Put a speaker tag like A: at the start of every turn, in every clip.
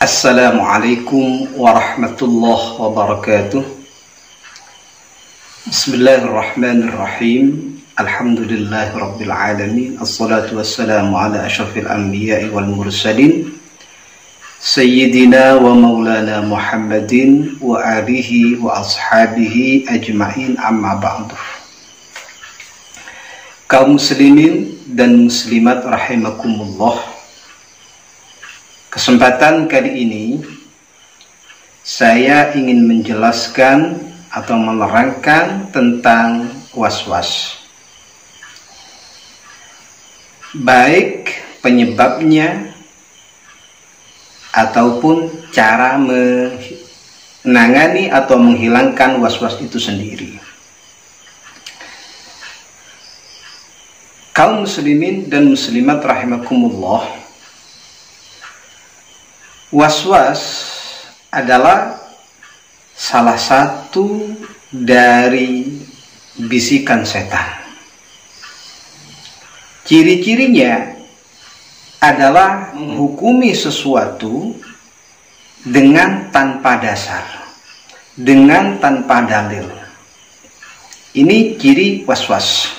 A: Assalamualaikum warahmatullahi wabarakatuh. Bismillahirrahmanirrahim. Alhamdulillahirabbil alamin. Assalatu wassalamu ala asyrafil anbiya'i wal mursalin Sayyidina wa maulana Muhammadin wa alihi wa ashabihi ajma'in, amma ba'du. Kaum muslimin dan muslimat rahimakumullah. Kesempatan kali ini saya ingin menjelaskan atau menerangkan tentang was-was, baik penyebabnya ataupun cara menangani atau menghilangkan was-was itu sendiri. Kaum muslimin dan muslimat rahimakumullah, was-was adalah salah satu dari bisikan setan. Ciri-cirinya adalah menghukumi sesuatu dengan tanpa dasar, dengan tanpa dalil. Ini ciri was-was.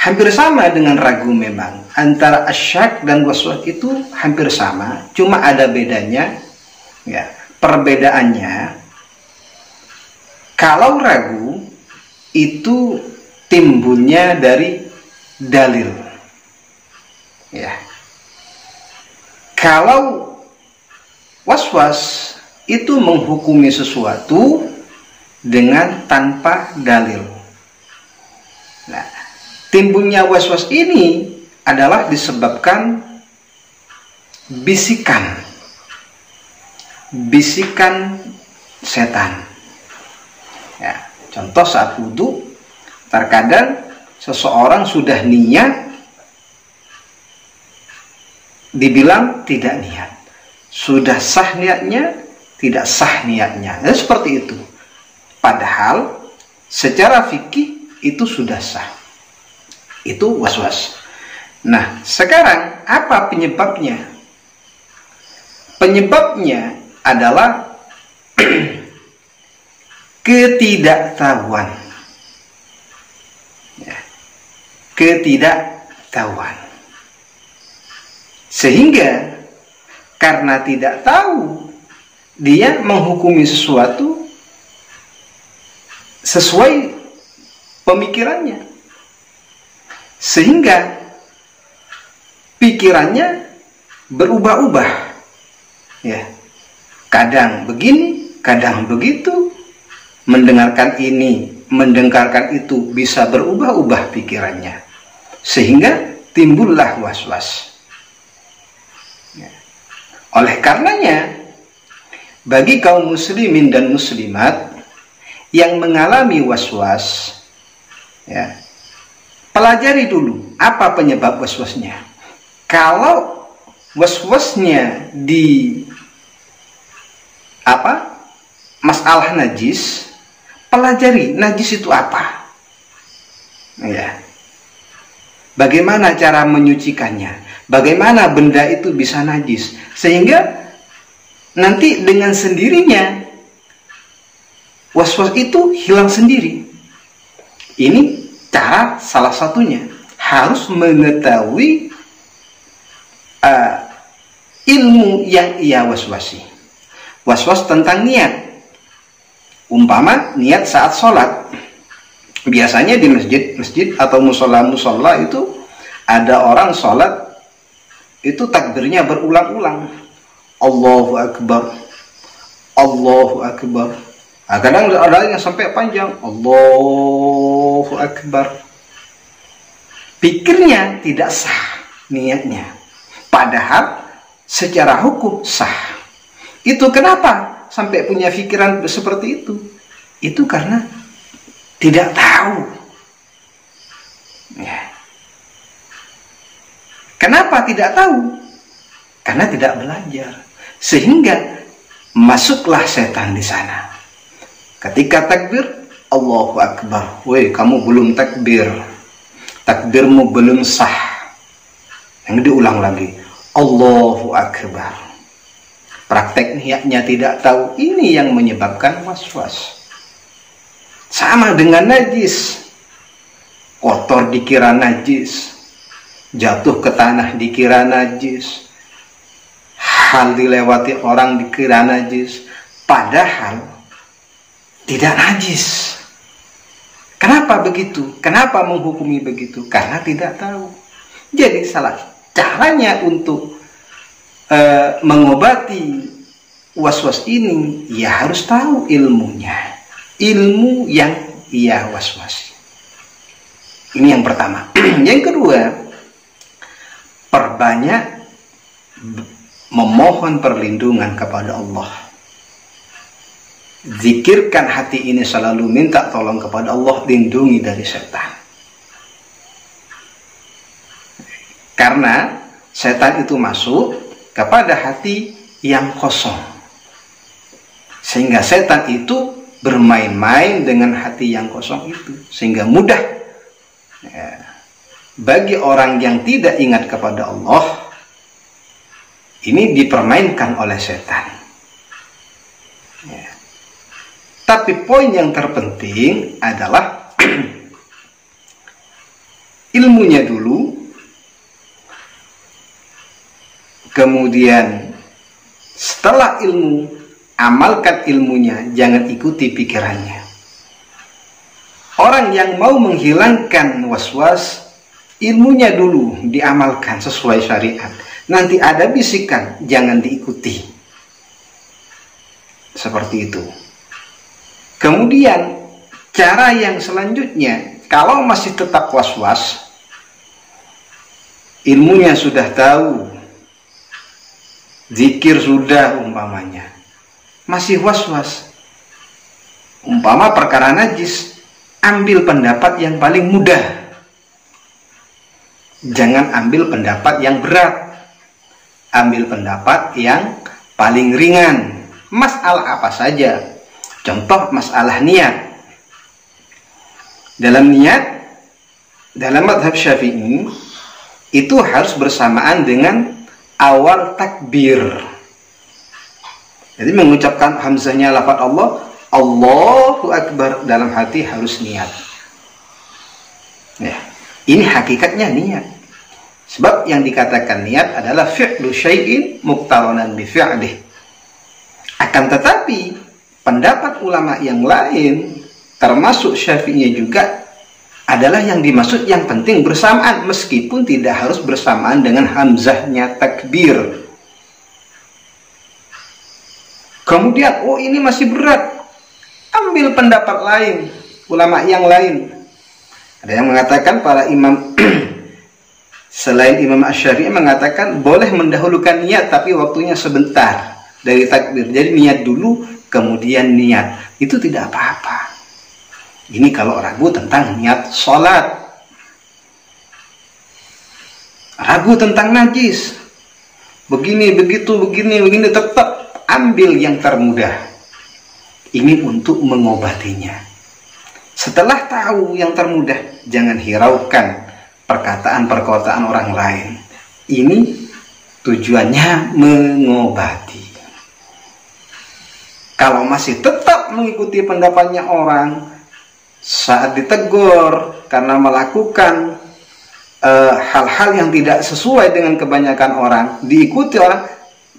A: Hampir sama dengan ragu memang. Antara asyak dan waswas itu hampir sama, cuma ada bedanya. Ya, perbedaannya, kalau ragu itu timbulnya dari dalil. Ya. Kalau waswas itu menghukumi sesuatu dengan tanpa dalil. Nah, timbulnya was-was ini adalah disebabkan bisikan setan. Ya, contoh saat wudhu, terkadang seseorang sudah niat, dibilang tidak niat, sudah sah niatnya, tidak sah niatnya. Nah, seperti itu. Padahal secara fikih itu sudah sah. Itu was-was. Nah, sekarang apa penyebabnya? Penyebabnya adalah ketidaktahuan. Ya, ketidaktahuan. Sehingga karena tidak tahu, dia menghukumi sesuatu sesuai pemikirannya. Sehingga pikirannya berubah-ubah, ya, kadang begini, kadang begitu, mendengarkan ini, mendengarkan itu, bisa berubah-ubah pikirannya, sehingga timbullah was-was. Ya. Oleh karenanya, bagi kaum muslimin dan muslimat yang mengalami was-was, ya, pelajari dulu apa penyebab was-wasnya. Kalau was-wasnya di masalah najis, pelajari najis itu apa. Ya. Bagaimana cara menyucikannya? Bagaimana benda itu bisa najis? Sehingga nanti dengan sendirinya was-was itu hilang sendiri. Ini cara salah satunya, harus mengetahui ilmu yang ia waswasi. Was-was tentang niat. Umpama niat saat sholat. Biasanya di masjid atau musola itu ada orang sholat itu takbirnya berulang-ulang. Allahu Akbar, Allahu Akbar. Nah, kadang ada yang sampai panjang, Allahu Akbar. Pikirnya tidak sah niatnya, padahal secara hukum sah. Itu kenapa sampai punya pikiran seperti itu? Itu karena tidak tahu. Ya. Kenapa tidak tahu? Karena tidak belajar, sehingga masuklah setan di sana. Ketika takbir, Allahu Akbar. Woi, kamu belum takbir. Takbirmu belum sah. Yang diulang lagi, Allahu Akbar. praktek niatnya tidak tahu, ini yang menyebabkan was-was. Sama dengan najis, kotor dikira najis, jatuh ke tanah dikira najis, hal dilewati orang dikira najis, padahal tidak najis. Kenapa begitu? Kenapa menghukumi begitu? Karena tidak tahu. Jadi salah caranya untuk mengobati was-was ini, ya harus tahu ilmunya, ilmu yang ia was-wasi. Ini yang pertama. Yang kedua, perbanyak memohon perlindungan kepada Allah. Zikirkan hati ini, selalu minta tolong kepada Allah, lindungi dari setan. Karena setan itu masuk kepada hati yang kosong, sehingga setan itu bermain-main dengan hati yang kosong itu, sehingga mudah bagi orang yang tidak ingat kepada Allah ini dipermainkan oleh setan. Tapi poin yang terpenting adalah ilmunya dulu, kemudian setelah ilmu, amalkan ilmunya, jangan ikuti pikirannya. Orang yang mau menghilangkan was-was, ilmunya dulu diamalkan sesuai syariat. Nanti ada bisikan, jangan diikuti. Seperti itu. Kemudian cara yang selanjutnya, kalau masih tetap was-was, ilmunya sudah tahu, zikir sudah umpamanya, masih was-was, umpama perkara najis, ambil pendapat yang paling mudah, jangan ambil pendapat yang berat, ambil pendapat yang paling ringan. Masalah apa saja, contoh masalah niat. Dalam niat, dalam mazhab Syafi'i itu harus bersamaan dengan awal takbir. Jadi mengucapkan hamzahnya lafaz Allah, Allahu Akbar, dalam hati harus niat. Ya, ini hakikatnya niat. Sebab yang dikatakan niat adalah fi'lu syai'in muqtaranan bi fi'lih. Akan tetapi pendapat ulama yang lain, termasuk Syafi'iyah juga, adalah yang dimaksud yang penting bersamaan, meskipun tidak harus bersamaan dengan hamzahnya takbir. Kemudian, oh ini masih berat, ambil pendapat lain, ulama yang lain. Ada yang mengatakan, para imam selain Imam Asy-Syafi'i mengatakan boleh mendahulukan niat, tapi waktunya sebentar dari takbir. Jadi niat dulu, kemudian niat. Itu tidak apa-apa. Ini kalau ragu tentang niat sholat, ragu tentang najis, begini, begitu, begini, tetap ambil yang termudah. Ini untuk mengobatinya. Setelah tahu yang termudah, jangan hiraukan perkataan-perkataan orang lain. Ini tujuannya mengobati. Kalau masih tetap mengikuti pendapatnya orang, saat ditegur karena melakukan hal-hal yang tidak sesuai dengan kebanyakan orang, diikuti orang,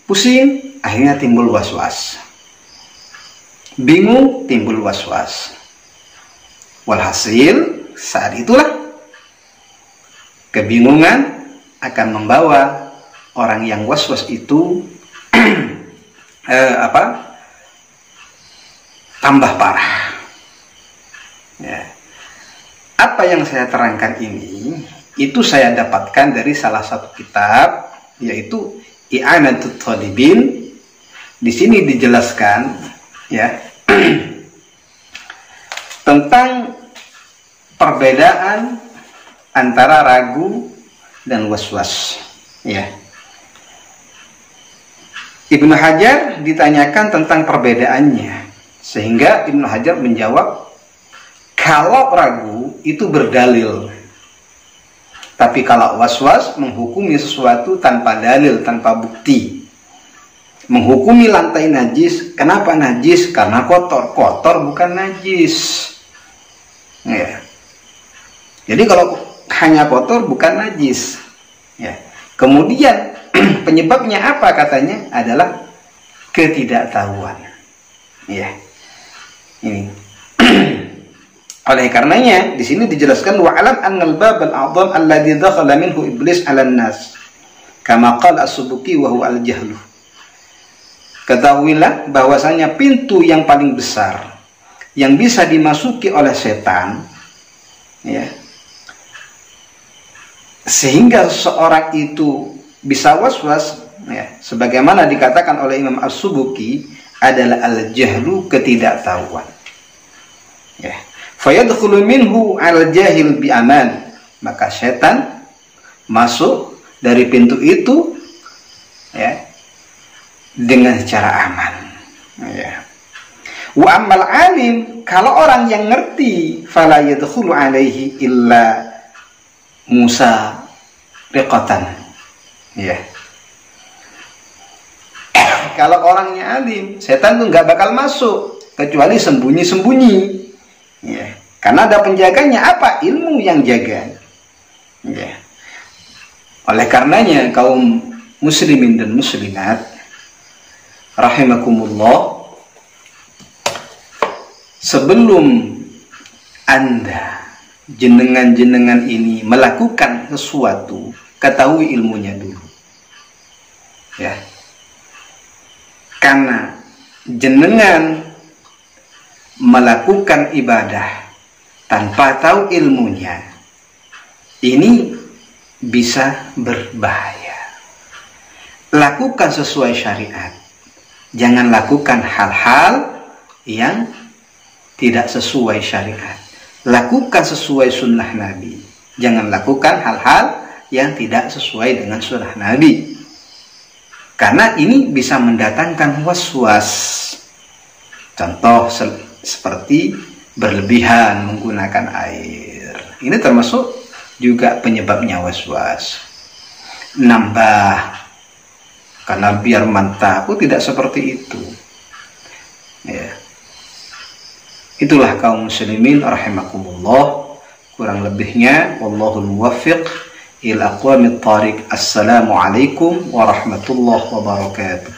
A: pusing, akhirnya timbul was-was, bingung, timbul was-was. Walhasil, saat itulah kebingungan akan membawa orang yang was-was itu tambah parah. Ya. Apa yang saya terangkan ini, itu saya dapatkan dari salah satu kitab, yaitu I'anatut Thalibin. Di sini dijelaskan, ya, tentang perbedaan antara ragu dan was-was. Ya. Ibnu Hajar ditanyakan tentang perbedaannya, sehingga Ibnu Hajar menjawab, kalau ragu itu berdalil, tapi kalau was-was menghukumi sesuatu tanpa dalil, tanpa bukti. menghukumi lantai najis. Kenapa najis? Karena kotor. Kotor bukan najis. Ya. Jadi kalau hanya kotor bukan najis. Ya. Kemudian penyebabnya apa katanya? Adalah ketidaktahuan. Ya. Ini. Oleh karenanya di sini dijelaskan wa'alam annal babal a'dham alladhi dakhala minhu iblis 'alan nas. Kama qala as-Subuki wa huwa al-jahlu. Ketahuilah bahwasanya pintu yang paling besar yang bisa dimasuki oleh setan, ya, sehingga seorang itu bisa waswas, ya, sebagaimana dikatakan oleh Imam As-Subuki, adalah al-jahlu, ketidaktahuan. Ya. Fayadkhulu minhu al-jahil bi aman, maka setan masuk dari pintu itu, ya, dengan cara aman. Ya. Wa ammal alim, kalau orang yang ngerti, fala yadkhulu alaihi illa Musa riqatan. Ya. Kalau orangnya alim, setan tuh nggak bakal masuk kecuali sembunyi-sembunyi. Ya. Karena ada penjaganya, apa? Ilmu yang jaga. Ya. Oleh karenanya kaum muslimin dan muslimat rahimakumullah, sebelum Anda jenengan-jenengan ini melakukan sesuatu, ketahui ilmunya dulu. Ya. Karena jenengan melakukan ibadah tanpa tahu ilmunya, ini bisa berbahaya. Lakukan sesuai syariat. Jangan lakukan hal-hal yang tidak sesuai syariat. Lakukan sesuai sunnah Nabi. Jangan lakukan hal-hal yang tidak sesuai dengan sunnah Nabi. Karena ini bisa mendatangkan was-was. Contoh seperti berlebihan menggunakan air. Ini termasuk juga penyebabnya was-was. Nambah, karena biar mantap, aku tidak seperti itu. Ya. Itulah kaum muslimin rahimakumullah. Kurang lebihnya wallahul muwaffiq ila aqwamit thariq. Assalamualaikum warahmatullahi wabarakatuh.